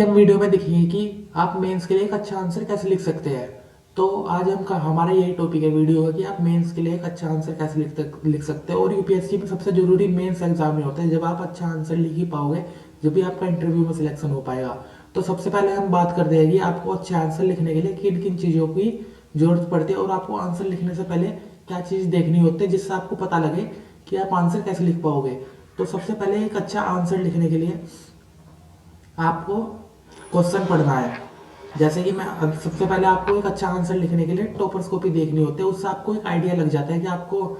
हम वीडियो में देखेंगे कि आप मेंस के लिए एक अच्छा आंसर कैसे लिख सकते हैं। तो आज हमारा यही टॉपिक है वीडियो का कि आप मेंस के लिए एक अच्छा आंसर कैसे लिख सकते हैं। और यूपीएससी में सबसे जरूरी मेंस एग्जाम में होता है। जब आप अच्छा आंसर लिख ही पाओगे जब भी आपका इंटरव्यू में सिलेक्शन हो पाएगा। तो सबसे पहले हम बात करते हैं कि आपको अच्छे आंसर लिखने के लिए किन किन चीज़ों की जरूरत पड़ती है और आपको आंसर लिखने से पहले क्या चीज़ देखनी होती है जिससे आपको पता लगे कि आप आंसर कैसे लिख पाओगे। तो सबसे पहले एक अच्छा आंसर लिखने के लिए आपको क्वेश्चन पढ़ना है। जैसे कि मैं अब सबसे पहले आपको एक अच्छा आंसर लिखने के लिए टॉपर्सकोपी देखनी होती है। उससे आपको एक आइडिया लग जाता है कि आपको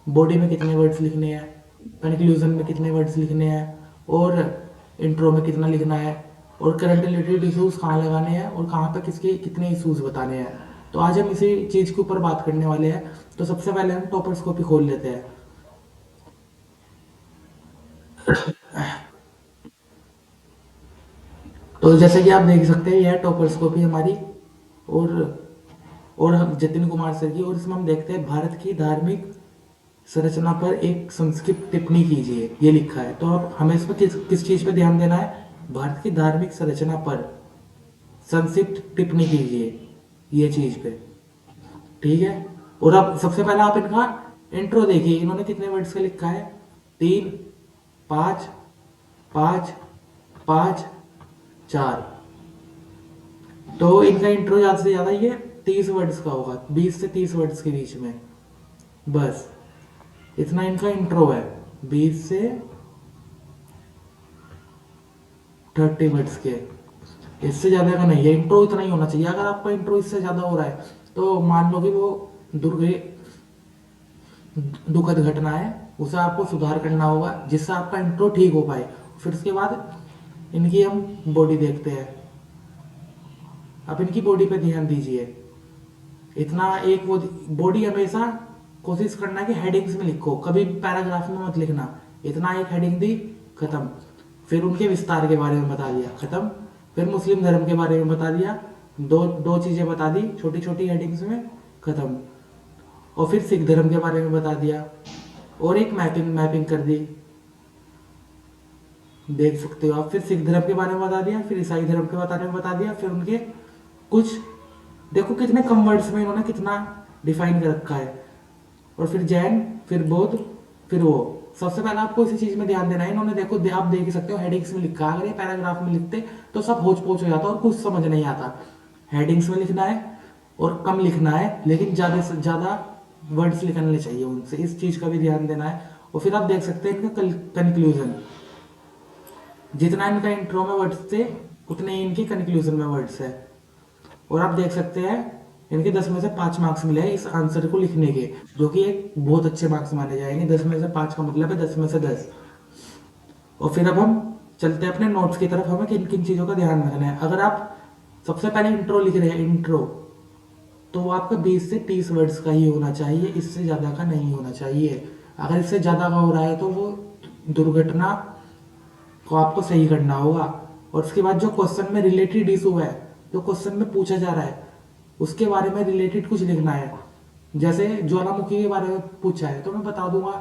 बॉडी में कितने वर्ड्स लिखने हैं, कंक्लूजन में कितने वर्ड्स लिखने हैं, और इंट्रो में कितना लिखना है, और करंट रिलेटेड इशूज कहाँ लगाने हैं और कहाँ पे किसके कितने इशूज बताने हैं। तो आज हम इसी चीज़ के ऊपर बात करने वाले हैं। तो सबसे पहले हम टॉपर्सकोपी खोल लेते हैं। तो जैसे कि आप देख सकते हैं यह टॉपर्सकोपी हमारी और हम जतिन कुमार सर की। और इसमें हम देखते हैं भारत की धार्मिक संरचना पर एक संक्षिप्त टिप्पणी कीजिए, ये लिखा है। तो अब हमें इसमें किस किस चीज़ पे ध्यान देना है? भारत की धार्मिक संरचना पर संक्षिप्त टिप्पणी कीजिए, ये चीज़ पे। ठीक है। और अब सबसे पहले आप इनका इंट्रो देखिए, इन्होंने कितने वर्ड्स का लिखा है? 3, 5, 5, 5, 4। तो इनका इंट्रो ज़्यादा से ज़्यादा ये 30 वर्ड्स का होगा, 20 से 30 वर्ड्स के बीच में, बस इतना इनका इंट्रो है। 20 से 30 मिनट्स के, इससे ज़्यादा का नहीं है। इंट्रो इतना ही होना चाहिए। अगर आपका इंट्रो इससे ज़्यादा हो रहा है तो मान लो कि वो दुर्गे दुखद घटना है, उसे आपको सुधार करना होगा जिससे आपका इंट्रो ठीक हो पाए। फिर उसके बाद इनकी हम बॉडी देखते हैं। अब इनकी बॉडी पे ध्यान दीजिए। इतना एक वो बॉडी हमेशा कोशिश करना कि हेडिंग्स में लिखो, कभी पैराग्राफ में मत लिखना। इतना एक हेडिंग दी, खत्म। फिर उनके विस्तार के बारे में बता दिया, खत्म। फिर मुस्लिम धर्म के बारे में बता दिया, दो दो चीजें बता दी छोटी छोटी हेडिंग्स में, खत्म। और फिर सिख धर्म के बारे में बता दिया और एक मैपिंग मैपिंग कर दी, देख सकते हो आप। फिर सिख धर्म के बारे में बता दिया, फिर ईसाई धर्म के बारे में बता दिया, फिर उनके कुछ देखो कितने कम वर्ड्स में इन्होंने कितना डिफाइन कर रखा है। और फिर जैन, फिर बौद्ध, फिर वो। सबसे पहले आपको इसी चीज में ध्यान देना है। इन्होंने देखो आप देख सकते हो हेडिंग्स में लिखा है। अगर ये पैराग्राफ में लिखते तो सब होच पोच हो जाता और कुछ समझ नहीं आता। हेडिंग्स में लिखना है और कम लिखना है, लेकिन ज्यादा से ज्यादा वर्ड्स लिखने चाहिए उनसे, इस चीज का भी ध्यान देना है। और फिर आप देख सकते हैं इनका कंक्लूजन, जितना इनका इंट्रो में वर्ड्स थे उतने ही इनके कंक्लूजन में वर्ड्स है। और आप देख सकते हैं इनके 10 में से 5 मार्क्स मिले हैं इस आंसर को लिखने के, जो कि एक बहुत अच्छे मार्क्स माने जाएंगे। 10 में से 5 का मतलब है 10 में से 10। और फिर अब हम चलते हैं अपने नोट्स की तरफ। हमें किन किन चीज़ों का ध्यान रखना है। अगर आप सबसे पहले इंट्रो लिख रहे हैं, इंट्रो, तो वो आपका 20 से 30 वर्ड्स का ही होना चाहिए, इससे ज़्यादा का नहीं होना चाहिए। अगर इससे ज़्यादा का हो रहा है तो वो दुर्घटना को आपको सही करना होगा। और उसके बाद जो क्वेश्चन में रिलेटेड इशू है, जो क्वेश्चन में पूछा जा रहा है, उसके बारे में रिलेटेड कुछ लिखना है। जैसे ज्वालामुखी के बारे में पूछा है तो मैं बता दूंगा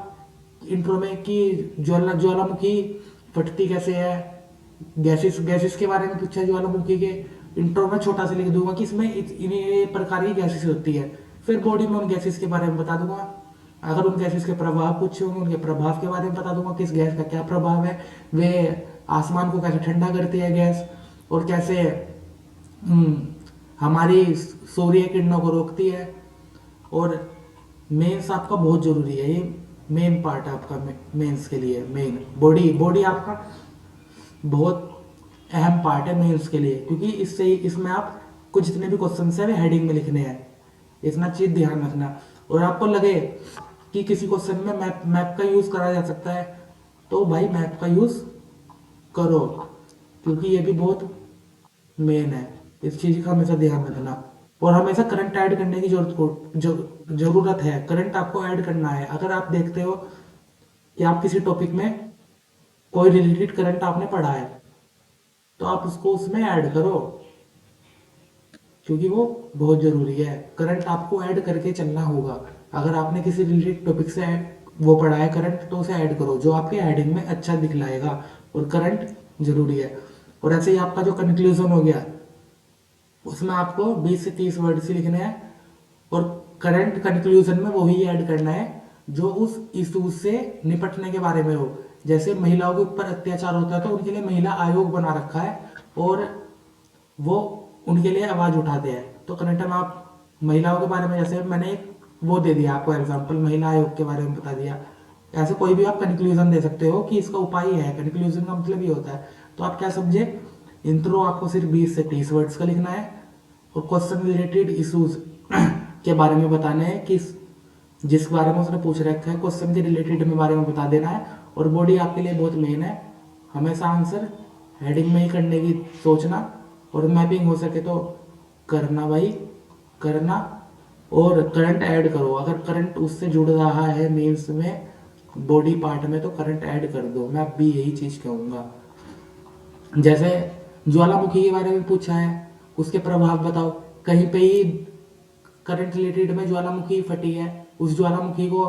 इंट्रो में कि ज्वालामुखी फटती कैसे है। गैसेस गैसेस के बारे में पूछा है ज्वालामुखी के, इंट्रो में छोटा सा लिख दूंगा कि इसमें इन्हीं प्रकार की गैसेस होती है। फिर बॉडी में उन गैसेस के बारे में बता दूंगा। अगर उन गैसेस के प्रभाव पूछे होंगे उनके प्रभाव के बारे में बता दूंगा, किस गैस का क्या प्रभाव है, वे आसमान को कैसे ठंडा करती है गैस, और कैसे हमारी सूर्य किरणों को रोकती है। और मेंस आपका बहुत जरूरी है, ये मेन पार्ट है आपका मेंस के लिए। मेन बॉडी बॉडी आपका बहुत अहम पार्ट है मेंस के लिए, क्योंकि इससे इसमें आप कुछ जितने भी क्वेश्चन है वे हेडिंग में लिखने हैं। इतना चीज ध्यान रखना। और आपको लगे कि किसी क्वेश्चन में मैप मैप का यूज करा जा सकता है तो भाई मैप का यूज करो, क्योंकि ये भी बहुत मेन है। इस चीज का हमेशा ध्यान रखना। और हमेशा करंट ऐड करने की जरूरत है। करंट आपको ऐड करना है। अगर आप देखते हो कि आप किसी टॉपिक में कोई रिलेटेड करंट आपने पढ़ा है तो आप उसको उसमें ऐड करो, क्योंकि वो बहुत जरूरी है। करंट आपको ऐड करके चलना होगा। अगर आपने किसी रिलेटेड टॉपिक से वो पढ़ा है करंट, तो उसे ऐड करो जो आपके हेडिंग में अच्छा दिखलाएगा। और करंट जरूरी है। और ऐसे ही आपका जो कंक्लूजन हो गया उसमें आपको 20 से 30 वर्ड से लिखने हैं, और करंट कंक्लूजन में वही ऐड करना है जो उस इशू से निपटने के बारे में हो। जैसे महिलाओं के ऊपर अत्याचार होता है तो उनके लिए महिला आयोग बना रखा है और वो उनके लिए आवाज उठाते हैं। तो करंट में आप महिलाओं के बारे में, जैसे मैंने एक वो दे दिया आपको एग्जांपल, महिला आयोग के बारे में बता दिया, ऐसे कोई भी आप कंक्लूजन दे सकते हो कि इसका उपाय है। कंक्लूजन का मतलब ये होता है। तो आप क्या समझे, इंट्रो आपको सिर्फ 20 से 30 वर्ड्स का लिखना है और क्वेश्चन रिलेटेड इश्यूज के बारे में बताना है कि जिस बारे में उसने पूछ रखा है क्वेश्चन के रिलेटेड में बारे में बता देना है। और बॉडी आपके लिए बहुत मेन है, हमेशा आंसर हेडिंग में ही करने की सोचना, और मैपिंग हो सके तो करना भाई, करना। और करंट ऐड करो, अगर करंट उससे जुड़ रहा है मीन्स में बॉडी पार्ट में तो करंट ऐड कर दो। मैं भी यही चीज कहूंगा। जैसे ज्वालामुखी के बारे में पूछा है, उसके प्रभाव बताओ। कहीं पे ही करंट रिलेटेड में ज्वालामुखी फटी है, उस ज्वालामुखी को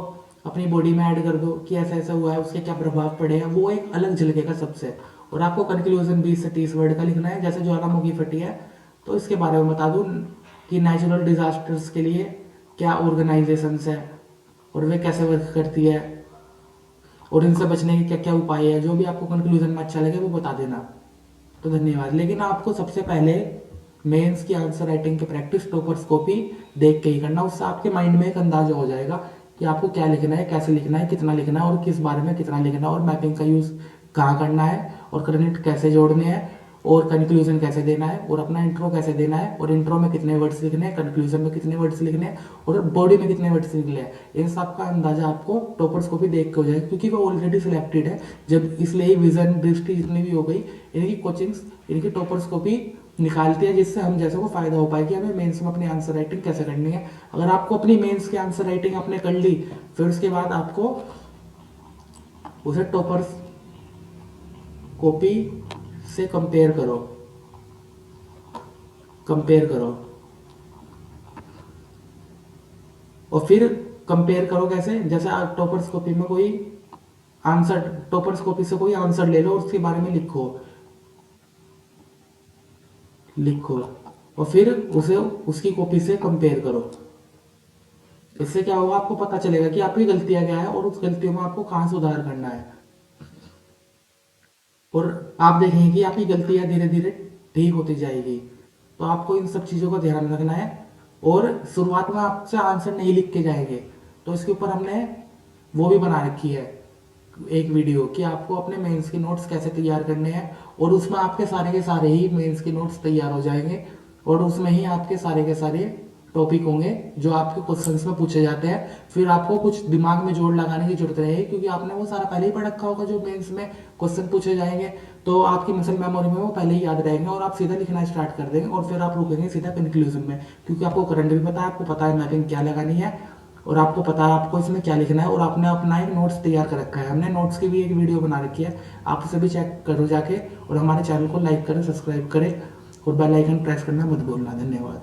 अपनी बॉडी में ऐड कर दो कि ऐसा ऐसा हुआ है, उसके क्या प्रभाव पड़े हैं, वो एक अलग झलकेगा सबसे। और आपको कंक्लूजन 20 से 30 वर्ड का लिखना है। जैसे ज्वालामुखी फटी है तो इसके बारे में बता दूं कि नेचुरल डिजास्टर्स के लिए क्या ऑर्गेनाइजेशंस है और वे कैसे वर्क करती है और इनसे बचने के क्या क्या उपाय है। जो भी आपको कंक्लूजन में अच्छा लगे वो बता देना। तो धन्यवाद। लेकिन आपको सबसे पहले मेंस की आंसर राइटिंग की प्रैक्टिस टॉपर्स कॉपी देख के ही करना। उससे आपके माइंड में एक अंदाजा हो जाएगा कि आपको क्या लिखना है, कैसे लिखना है, कितना लिखना है और किस बारे में कितना लिखना है, और मैपिंग का यूज कहाँ करना है, और करंट कैसे जोड़ने हैं, और कंक्लूजन कैसे देना है, और अपना इंट्रो कैसे देना है, और इंट्रो में कितने वर्ड्स लिखने हैं, कंक्लूजन में कितने वर्ड्स लिखने हैं, और बॉडी में कितने वर्ड्स लिखने हैं। इन सब का अंदाजा आपको टॉपर्स को भी देख के हो जाएगा, क्योंकि वो ऑलरेडी सिलेक्टेड है। जब इसलिए विजन दृष्टि जितनी भी हो गई, इनकी कोचिंग्स इनकी टॉपर्स को भी निकालती है, जिससे हम जैसे को फायदा हो पाए कि हमें मेंस में अपनी आंसर राइटिंग कैसे करनी है। अगर आपको अपनी मेंस की आंसर राइटिंग आपने कर ली, फिर उसके बाद आपको उसे टॉपर्स कॉपी से कंपेयर करो, कंपेयर करो। और फिर कंपेयर करो कैसे, जैसे आप टॉपर्स कॉपी में कोई आंसर, टॉपर्स कॉपी से कोई आंसर ले लो और उसके बारे में लिखो, लिखो और फिर उसे उसकी कॉपी से कंपेयर करो। इससे क्या होगा, आपको पता चलेगा कि आपकी गलतियां क्या है और उस गलतियों में आपको कहाँ सुधार करना है। और आप देखेंगे कि आपकी गलतियां धीरे धीरे ठीक होती जाएगी। तो आपको इन सब चीज़ों का ध्यान रखना है। और शुरुआत में आपसे आंसर नहीं लिख के जाएंगे, तो इसके ऊपर हमने वो भी बना रखी है एक वीडियो कि आपको अपने मेंस के नोट्स कैसे तैयार करने हैं। और उसमें आपके सारे के सारे ही मेंस के नोट्स तैयार हो जाएंगे, और उसमें ही आपके सारे के सारे टॉपिक होंगे जो आपके क्वेश्चंस में पूछे जाते हैं। फिर आपको कुछ दिमाग में जोड़ लगाने की जरूरत रहेगी, क्योंकि आपने वो सारा पहले ही पढ़ रखा होगा जो मेंस में क्वेश्चन पूछे जाएंगे। तो आपकी मसल मेमोरी में वो पहले ही याद रहेंगे और आप सीधा लिखना स्टार्ट कर देंगे, और फिर आप रुकेंगे सीधा कंक्लूजन में, क्योंकि आपको करंट भी पता है, आपको पता है मैपिंग क्या लगानी है, और आपको पता है आपको इसमें क्या लिखना है, और आपने अपना एक नोट्स तैयार कर रखा है। हमने नोट्स की भी एक वीडियो बना रखी है, आप उसे भी चेक करो जाके। और हमारे चैनल को लाइक करें, सब्सक्राइब करें और बेल आइकन प्रेस करना मत भूलना। धन्यवाद।